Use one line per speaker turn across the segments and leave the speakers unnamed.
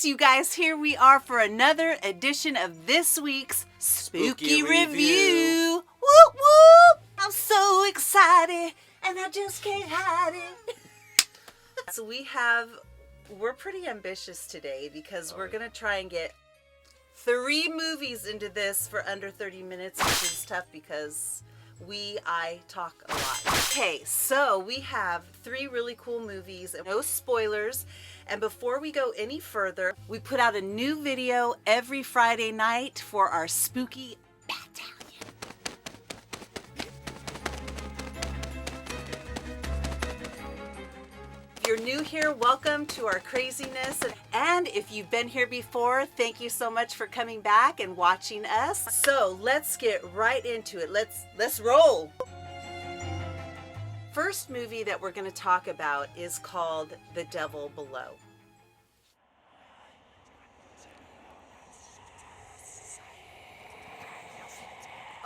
Yes, you guys, here we are for another edition of this week's Spooky Review. Whoop, whoop! I'm so excited, and I just can't hide it. So we're pretty ambitious today because we're going to try and get 3 movies into this for under 30 minutes, which is tough because I talk a lot. Okay, so we have 3 really cool movies, no spoilers. And before we go any further, we put out a new video every Friday night for our Spooky BAT-Talion. If you're new here, welcome to our craziness. And if you've been here before, thank you so much for coming back and watching us. So let's get right into it. Let's roll. First movie that we're going to talk about is called The Devil Below.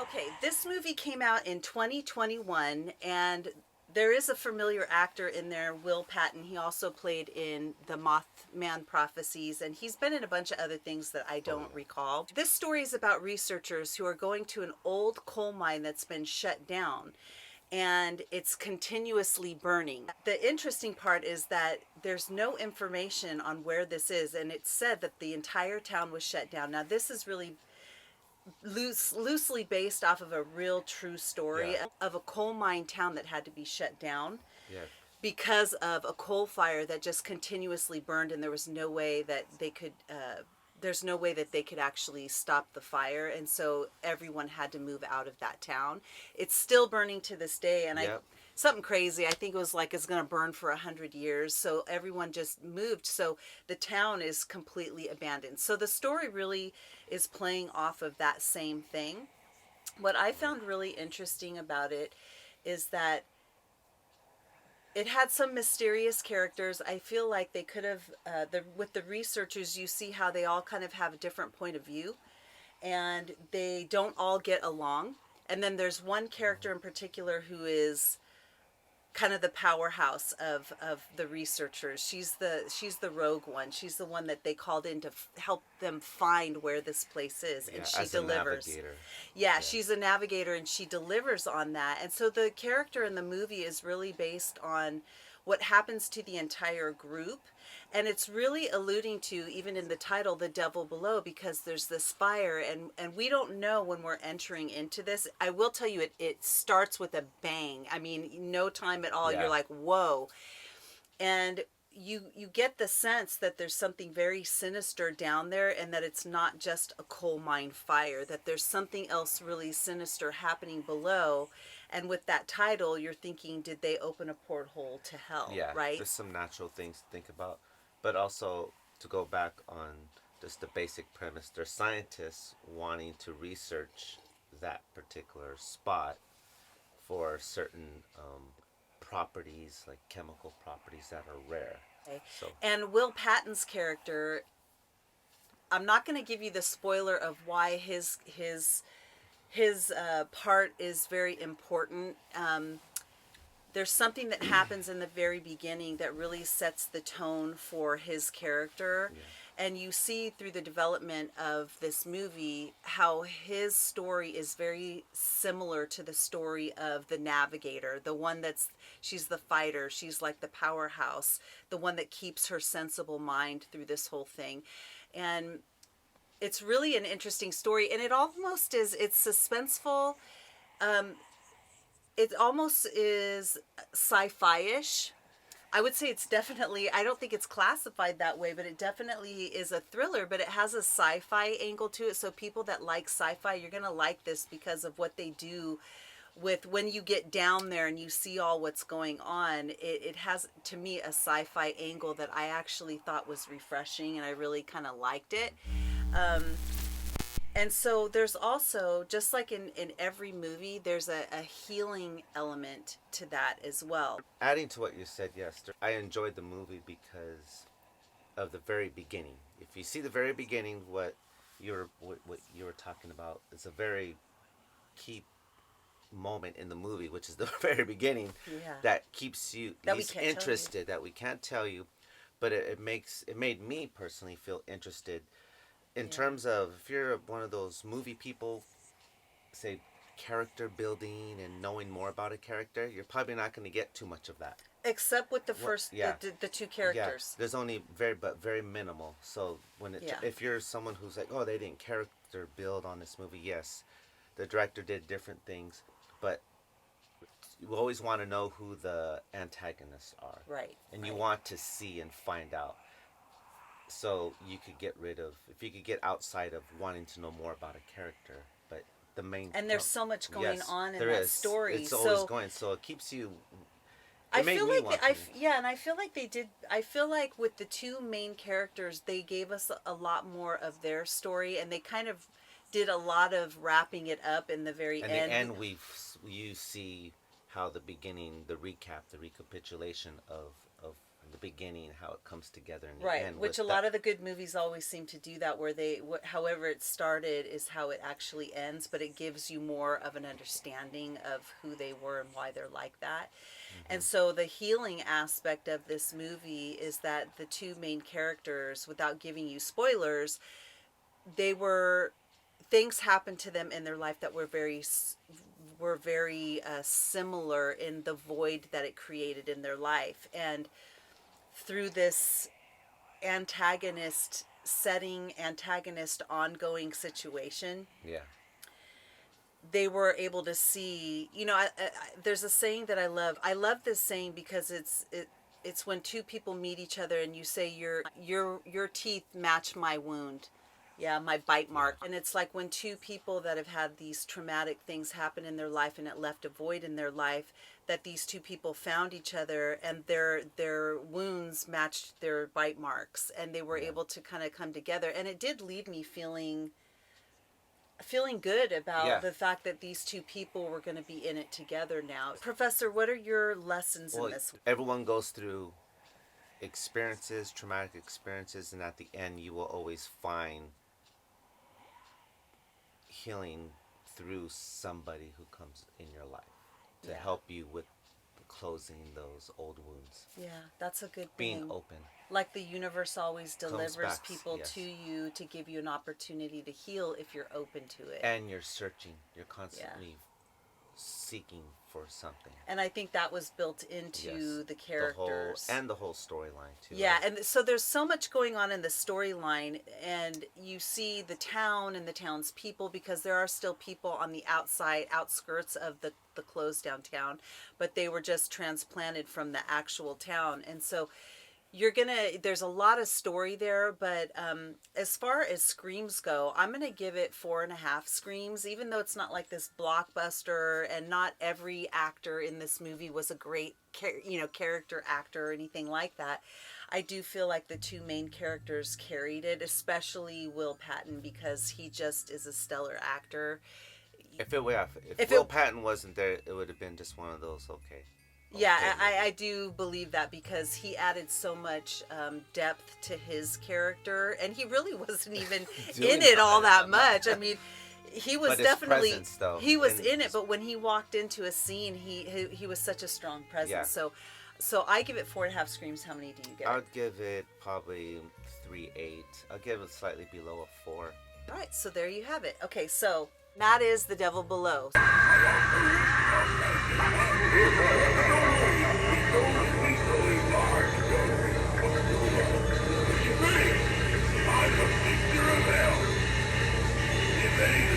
Okay, this movie came out in 2021, and there is a familiar actor in there, Will Patton. He also played in the Mothman Prophecies, and he's been in a bunch of other things that I don't recall. This story is about researchers who are going to an old coal mine that's been shut down, and it's continuously burning. The interesting part is that there's no information on where this is, and it's said that the entire town was shut down. Now, this is really loosely based off of a real true story of a coal mine town that had to be shut down because of a coal fire that just continuously burned, and there was no way that they could actually stop the fire, and so everyone had to move out of that town. It's still burning to this day, and something crazy. I think it was like it's going to burn for 100 years. So everyone just moved. So the town is completely abandoned. So the story really is playing off of that same thing. What I found really interesting about it is that it had some mysterious characters. I feel like they could have, with the researchers, you see how they all kind of have a different point of view, and they don't all get along. And then there's one character in particular who is kind of the powerhouse of the researchers. She's the rogue one. She's the one that they called in to help them find where this place is, and she delivers. She's a navigator, and she delivers on that. And so the character in the movie is really based on what happens to the entire group, and it's really alluding to, even in the title, The Devil Below, because there's this fire, and we don't know when we're entering into this. I will tell you, it starts with a bang. I mean, no time at all. You're like, whoa. And you get the sense that there's something very sinister down there, and that it's not just a coal mine fire, that there's something else really sinister happening below. And with that title, you're thinking, did they open a porthole to hell? Right?
There's some natural things to think about. But also, to go back on just the basic premise, there's scientists wanting to research that particular spot for certain properties, like chemical properties that are rare.
Okay. And Will Patton's character, I'm not going to give you the spoiler of why his part is very important. There's something that happens in the very beginning that really sets the tone for his character. And you see through the development of this movie how his story is very similar to the story of the navigator, the one she's the fighter, she's like the powerhouse, the one that keeps her sensible mind through this whole thing. And it's really an interesting story, and it almost is, it's suspenseful. It almost is sci-fi-ish. I would say it's definitely, I don't think it's classified that way, but it definitely is a thriller, but it has a sci-fi angle to it. So people that like sci-fi, you're going to like this because of what they do with, when you get down there and you see all what's going on. It has, to me, a sci-fi angle that I actually thought was refreshing, and I really kind of liked it. And so there's also, just like in every movie, there's a healing element to that as well.
Adding to what you said, yes, I enjoyed the movie because of the very beginning. If you see the very beginning, what you were talking about is a very key moment in the movie, which is the very beginning, that keeps you interested, that we can't tell you. but it made me personally feel interested in
Yeah.
terms of, if you're one of those movie people, say character building and knowing more about a character, you're probably not going to get too much of that.
Except with the
What?
first,
Yeah.
the two
Yeah,
characters.
there's only very minimal. So
Yeah.
if you're someone who's like, oh, they didn't character build on this movie, yes, the director did different things, but you always want to know who the antagonists are,
Right.
and you
right.
want to see and find out. So you could get rid of, if you could get outside of wanting to know more about a character, but the main,
And there's so much going
yes,
on in
there
that
is.
story.
It's
so
always going, so it keeps you.
I
It made
feel
me
like
want
they,
to.
yeah, and I feel like they did. I feel like with the two main characters, they gave us a lot more of their story, and they kind of did a lot of wrapping it up in the very
And
end.
the end, you see how the beginning, the recap, the recapitulation of the beginning, how it comes together in the
Right,
end.
which a lot of the good movies always seem to do that, where they, however it started is how it actually ends, but it gives you more of an understanding of who they were and why they're like that. And so the healing aspect of this movie is that the two main characters, without giving you spoilers, they were, things happened to them in their life that were very similar in the void that it created in their life. And through this antagonist ongoing situation,
Yeah.
they were able to see, there's a saying that I love this saying because it's when two people meet each other and you say your teeth match my wound. Yeah, my bite mark. And it's like when two people that have had these traumatic things happen in their life and it left a void in their life, that these two people found each other and their wounds matched their bite marks, and they were able to kind of come together. And it did leave me feeling good about the fact that these two people were going to be in it together now. Professor, what are your lessons in this?
Everyone goes through experiences, traumatic experiences, and at the end you will always find healing through somebody who comes in your life to help you with closing those old wounds.
Yeah, that's a good
Being
thing.
open.
Like the universe always delivers
back,
people
yes.
to you to give you an opportunity to heal if you're open to it.
And you're searching. You're constantly seeking for something.
And I think that was built into the characters.
The whole storyline too.
Yeah,
right?
and so there's so much going on in the storyline, and you see the town and the town's people, because there are still people on the outskirts of the closed down town, but they were just transplanted from the actual town. And so there's a lot of story there, but as far as screams go, I'm gonna give it 4.5 screams, even though it's not like this blockbuster, and not every actor in this movie was a great character actor or anything like that. I do feel like the two main characters carried it, especially Will Patton, because he just is a stellar actor.
If Will Patton wasn't there, it would have been just one of those
Yeah, I do believe that, because he added so much depth to his character, and he really wasn't even in it all that much. I mean, he was definitely
presence, though,
he was in it, but when he walked into a scene, he was such a strong presence.
Yeah.
So I give it 4.5 screams. How many do you give?
I'd give it probably 3.8. I'll give it slightly below a 4.
All right, so there you have it. Okay, so that is The Devil Below.
I'm a picture of hell. If any